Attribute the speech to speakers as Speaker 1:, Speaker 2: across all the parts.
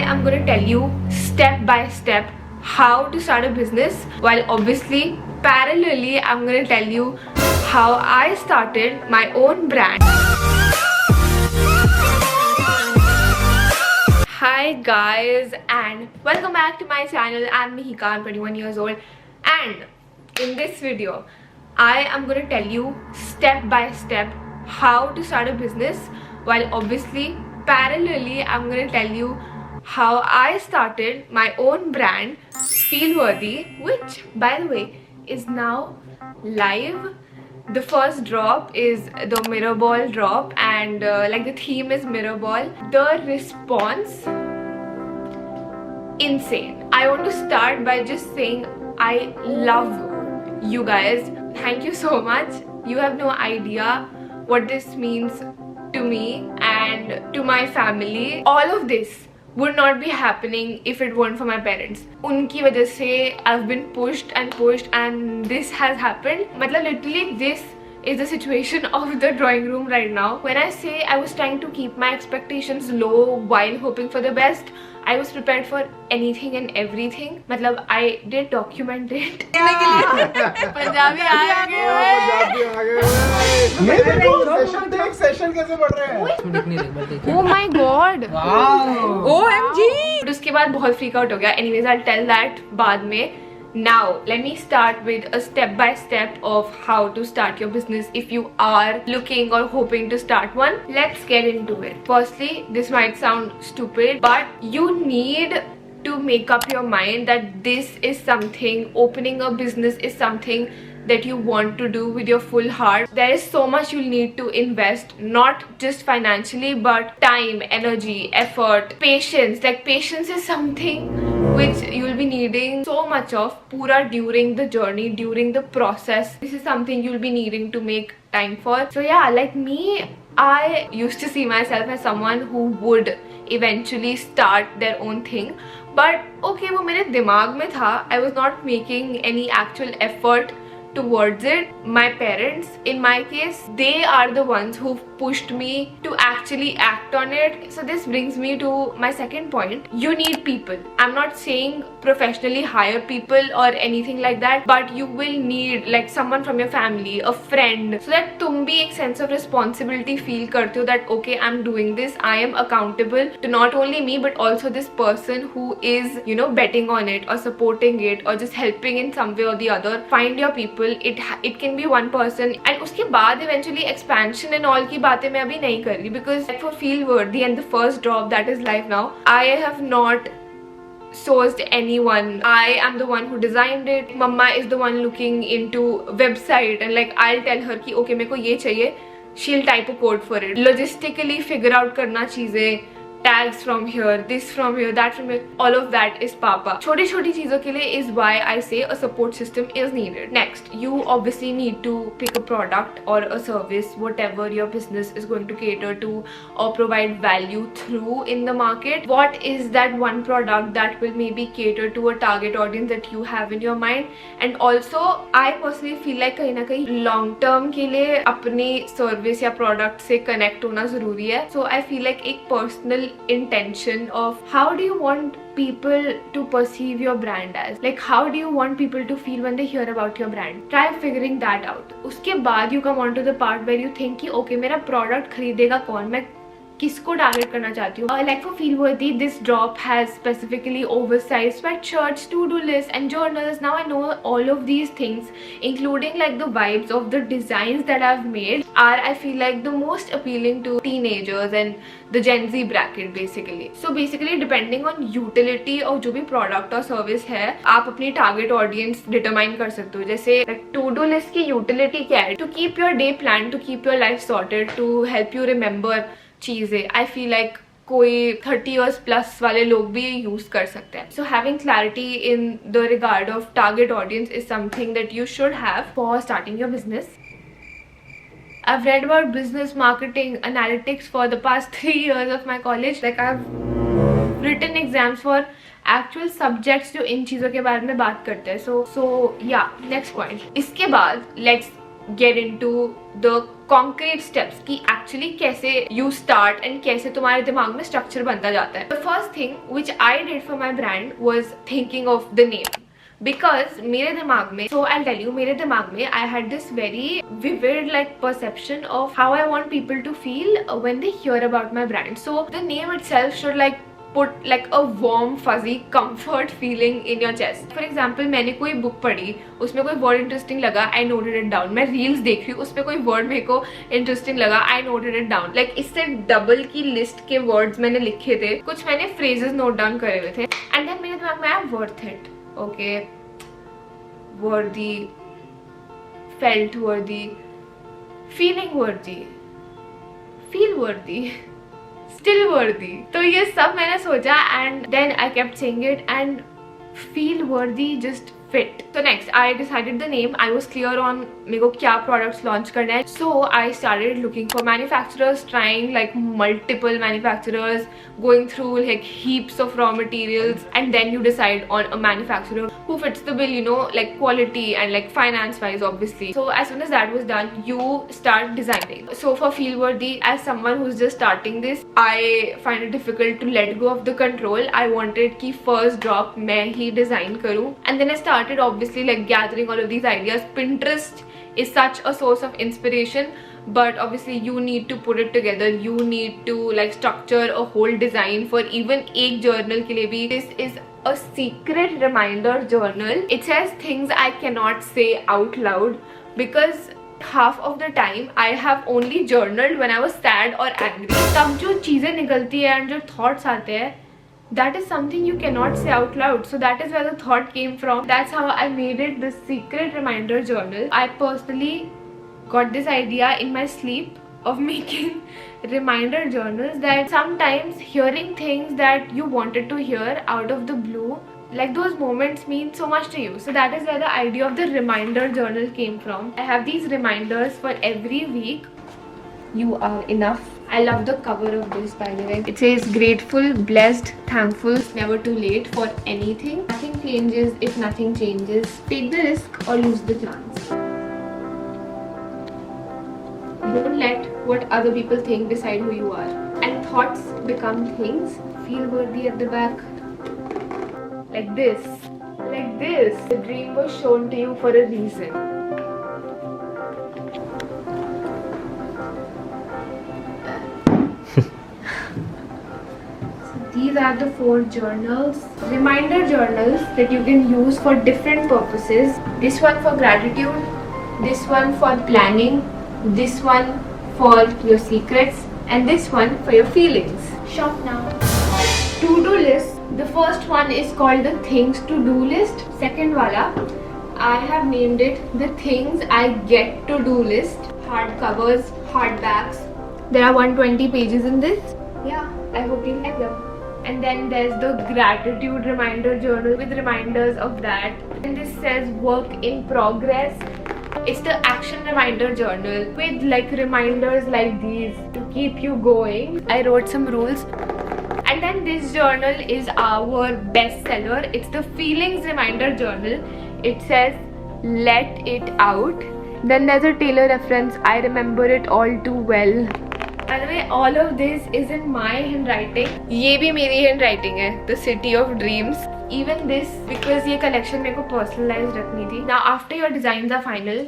Speaker 1: am going to tell you step by step how to start a business, while obviously parallelly I'm going to tell you how I started my own brand. Hi guys and welcome back to my channel. I'm Mihika, I'm 21 years old, and in this video I am going to tell you step by step how to start a business, while obviously parallelly I'm going to tell you how I started my own brand, Feelworthy, which by the way is now live. The first drop is the mirror ball drop, and like the theme is mirror ball. The response, insane. I want to start by just saying I love you guys. Thank you so much. You have no idea what this means to me and to my family. All of this would not be happening if it weren't for my parents. Unki wajah se I've been pushed and this has happened. Matlab literally this is the situation of the drawing room right now. When I say I was trying to keep my expectations low while hoping for the best, I was prepared for anything and everything. मतलब I did document it. Punjabi आ गए।
Speaker 2: Session कैसे बढ़ रहे हैं?
Speaker 1: Oh my god!
Speaker 2: Wow!
Speaker 1: OMG! उसके बाद बहुत freak out हो गया. Anyways, I'll tell that बाद में. Now, let me start with a step-by-step of how to start your business if you are looking or hoping to start one. Let's get into it. Firstly, this might sound stupid, but you need to make up your mind that this is something, opening a business is something that you want to do with your full heart. There is so much you'll need to invest, not just financially, but time, energy, effort, patience. Like patience is something which you'll be needing so much of pura during the journey, during the process. This is something you'll be needing to make time for. So yeah, like me, I used to see myself as someone who would eventually start their own thing, but okay, वो मेरे दिमाग में था. I was not making any actual effort towards it. My parents, in my case, they are the ones who pushed me to actually act on it. So this brings me to my second point. You need people. I'm not saying professionally hire people or anything like that, but you will need like someone from your family, a friend, so that तुम भी एक sense of responsibility feel करते हो that okay, I'm doing this, I am accountable to not only me but also this person who is, you know, betting on it or supporting it or just helping in some way or the other. Find your people. It can be one person, and उसके बाद eventually expansion and all की बातें मैं अभी नहीं कर रही, because like for Feelworthy and the first drop that is live now, I have not sourced anyone. I am the one who designed it. Mama is the one looking into website, and like I'll tell her कि okay मेरे को ये चाहिए, she'll type a code for it. Logistically figure out करना चीजें, tags from here, this from here, that from here, all of that is papa. छोटी छोटी चीजों के लिए is why I say a support system is needed. Next, you obviously need to pick a product or a service, whatever your business is going to cater to or provide value through in the market. What is that one product that will maybe cater to a target audience that you have in your mind? And also, I personally feel like कहीं ना कहीं long term के लिए अपनी service या product से connect होना जरूरी है. So I feel like एक personal intention of how do you want people to perceive your brand as, like how do you want people to feel when they hear about your brand. Try figuring that out. उसके बाद you come on to the part where you think कि okay मेरा product खरीदेगा कौन, मैं किसको target करना चाहती हूँ. Like for Feelworthy, this drop has specifically oversized sweatshirts, to-do lists and journals. Now I know all of these things, including like the vibes of the designs that I've made, are I feel like the most appealing to teenagers and the Gen Z bracket basically. So basically depending on utility और जो भी product और service है, आप अपनी target audience determine कर सकते हो. जैसे like to-do list की utility क्या है? To keep your day planned, to keep your life sorted, to help you remember चीजें. I feel like कोई 30 years plus वाले लोग भी यूज कर सकते हैं. So having clarity in the regard of target audience is something that you should have for starting your business. I've read about business marketing analytics for the past 3 years of my college. Like I've written exams for actual subjects जो इन चीज़ों के बारे में बात करते हैं. So yeah, next point. इसके बाद let's get into the concrete steps कि actually कैसे you start and कैसे तुम्हारे दिमाग में structure बनता जाता है. The first thing which I did for my brand was thinking of the name. Because मेरे दिमाग में, so I'll tell you, मेरे दिमाग में I had this very vivid like perception of how I want people to feel when they hear about my brand. So the name itself should like put like a warm fuzzy comfort feeling in your chest. For example, मैंने कोई book पढ़ी, उसमें कोई word interesting लगा, I noted it down. मैं reels देख रही हूँ, उसमें कोई word मेरे को interesting लगा, I noted it down. Like इससे double की list के words मैंने लिखे थे, कुछ मैंने phrases note down करे हुए थे, and then मेरे दिमाग में आया worth it. Okay, worthy, felt worthy, feeling worthy, feel worthy, still worthy. तो ये सब मैंने सोचा and then I kept saying it and feel worthy just fit. So next I decided the name. I was clear on मेरे को क्या products launch करना है. So I started looking for manufacturers, trying like multiple manufacturers, going through like heaps of raw materials, and then you decide on a manufacturer who fits the bill, you know, like quality and like finance wise obviously. So as soon as that was done, you start designing. So for Feelworthy, as someone who's just starting this, I find it difficult to let go of the control. I wanted कि first drop मैं ही design करूँ, and then I started obviously like gathering all of these ideas. Pinterest is such a source of inspiration, but obviously you need to put it together. You need to like structure a whole design for even एक journal के लिए भी. This is a secret reminder journal. It says things I cannot say out loud because half of the time I have only journaled when I was sad or angry. तब जो चीजें निकलती है and जो thoughts आते हैं, that is something you cannot say out loud. So that is where the thought came from. That's how I made it the secret reminder journal. I personally got this idea in my sleep of making reminder journals, that sometimes hearing things that you wanted to hear out of the blue, like those moments mean so much to you. So that is where the idea of the reminder journal came from. I have these reminders for every week. You are enough. I love the cover of this, by the way. It says grateful, blessed, thankful, never too late for anything. Nothing changes if nothing changes. Take the risk or lose the chance. Don't let what other people think decide who you are. And thoughts become things. Feel worthy at the back. Like this. Like this. The dream was shown to you for a reason. These are the 4 journals, reminder journals that you can use for different purposes. This one for gratitude, this one for planning, this one for your secrets, and this one for your feelings. Shop now. To-do list. The first one is called the things to do list. Second wala, I have named it the things I get to do list. Hard covers, hardbacks. There are 120 pages in this. Yeah, I hope you like them. And then there's the gratitude reminder journal with reminders of that. And this says work in progress. It's the action reminder journal with like reminders like these to keep you going. I wrote some rules. And then this journal is our bestseller. It's the feelings reminder journal. It says let it out. Then there's a Taylor reference. I remember it all too well. By the way, all of this is in my handwriting. ये भी मेरी handwriting है. The City of Dreams. Even this, because ये collection मेरे को personalized रखनी थी. Now after your designs are final,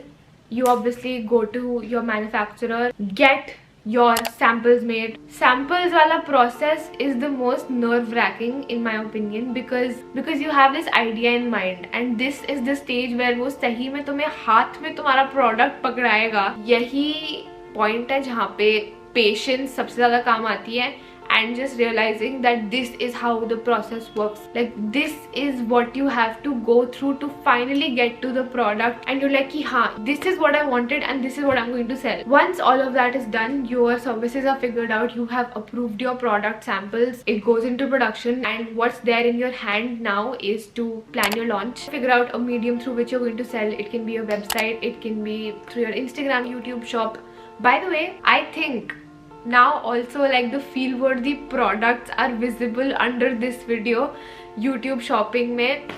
Speaker 1: you obviously go to your manufacturer, get your samples made. Samples वाला process is the most nerve-wracking in my opinion, because you have this idea in mind and this is the stage where वो सही में तुम्हें हाथ में तुम्हारा product पकड़ाएगा. यही point है जहाँ पे patience सबसे ज़्यादा काम आती है, and just realizing that this is how the process works. Like this is what you have to go through to finally get to the product, and you're like कि हाँ, this is what I wanted and this is what I'm going to sell. Once all of that is done, your services are figured out, you have approved your product samples, it goes into production, and what's there in your hand now is to plan your launch, figure out a medium through which you're going to sell. It can be a website, it can be through your Instagram, YouTube shop. By the way, I think now also like the Feelworthy products are visible under this video YouTube shopping में.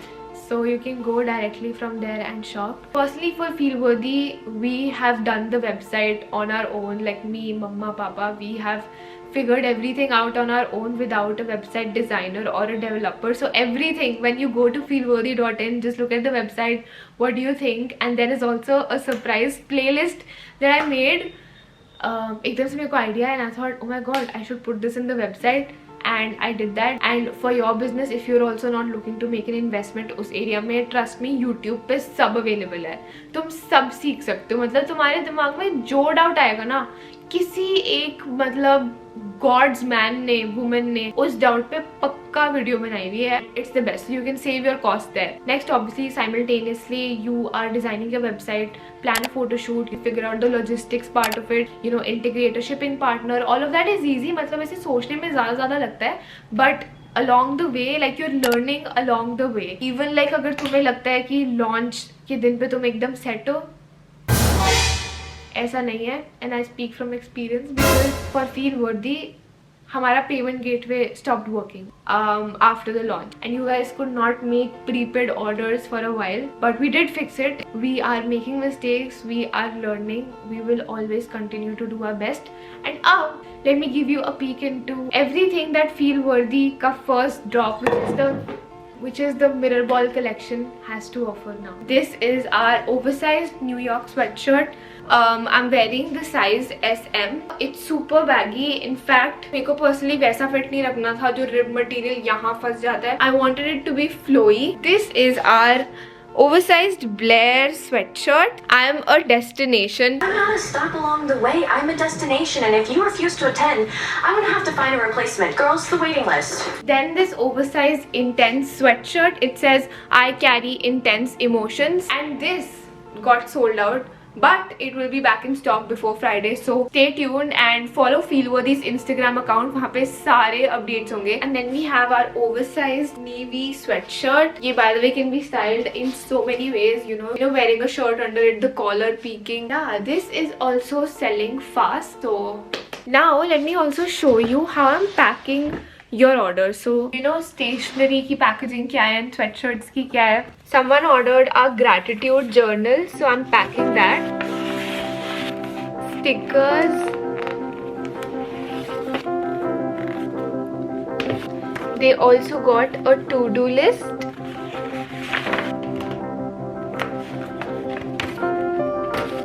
Speaker 1: so you can go directly from there and shop. Firstly, for Feelworthy, we have done the website on our own, like me, mama, papa, we have figured everything out on our own without a website designer or a developer. So everything, when you go to feelworthy.in, just look at the website, what do you think? And there is also a surprise playlist that I made. एकदम से मेरे को idea and I thought, oh my god, I should put this in the website, and I did that. And for your business, if you're also not looking to make an investment उस area में, trust me, YouTube पे सब available है, तुम सब सीख सकते हो. मतलब तुम्हारे दिमाग में जो डाउट आएगा ना, किसी एक मतलब गॉड्स मैन ने, वुमेन ने उस डाउट पे पक्का वीडियो बनाई हुई है. It's the best. You can save your cost there. Next, obviously simultaneously you are designing your website, plan a photo shoot, you figure out the logistics part of it, you know, integrate a shipping partner. All of that is easy. मतलब ऐसे सोचने में ज़्यादा लगता है, but along the way, like you're learning along the way. Even like अगर तुम्हें लगता है कि launch के दिन पे तुम एकदम set हो, ऐसा नहीं है. And I speak from experience, because for Feelworthy हमारा payment gateway stopped working after the launch, and you guys could not make prepaid orders for a while, but we did fix it. We are making mistakes, we are learning, we will always continue to do our best. And let me give you a peek into everything that Feelworthy ka first drop, which is the Mirror Ball collection, has to offer now. This is our oversized New York sweatshirt. I'm wearing the size SM. It's super baggy. In fact, मेरे को personally वैसा fit नहीं रखना था जो rib material यहाँ फंस जाता है. I wanted it to be flowy. This is our oversized Blair sweatshirt. I am a destination.
Speaker 3: I'm not a stop along the way. I'm a destination, and if you refuse to attend, I'm gonna have to find a replacement. Girls, the waiting list.
Speaker 1: Then this oversized intense sweatshirt. It says I carry intense emotions, and this got sold out, but it will be back in stock before Friday, so stay tuned and follow Feelworthy's Instagram account. वहाँ पे सारे updates होंगे. And then we have our oversized navy sweatshirt. ये by the way can be styled in so many ways, you know, wearing a shirt under it, the collar peeking. Yeah, this is also selling fast. So now let me also show you how I'm packing your order. So you know, stationery की packaging क्या है, sweatshirts की क्या है. Someone ordered a gratitude journal, so I'm packing that. Stickers. They also got a to-do list.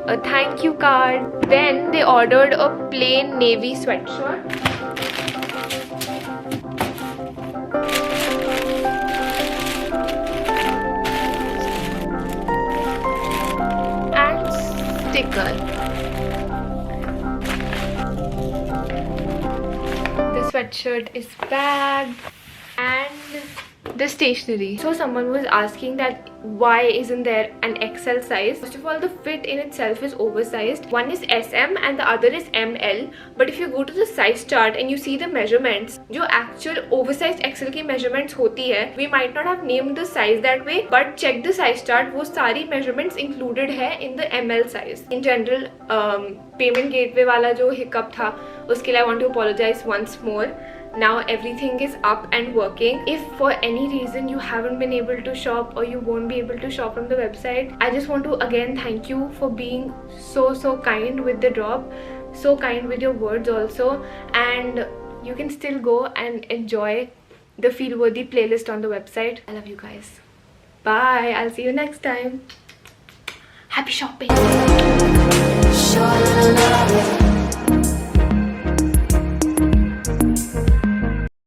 Speaker 1: A thank you card. Then they ordered a plain navy sweatshirt. Sticker. The sweatshirt is bagged, and the stationery. So someone was asking that why isn't there an XL size? First of all, the fit in itself is oversized. One is SM and the other is ML. But if you go to the size chart and you see the measurements, जो actual oversized XL की measurements होती है, we might not have named the size that way, but check the size chart, वो सारी measurements included है in the ML size. In general, payment gateway वाला जो hiccup था, उसके लिए I want to apologize once more. Now everything is up and working. If for any reason you haven't been able to shop or you won't be able to shop from the website, I just want to again thank you for being so kind with the drop, so kind with your words also, and you can still go and enjoy the Feelworthy playlist on the website. I love you guys. Bye. I'll see you next time. Happy shopping.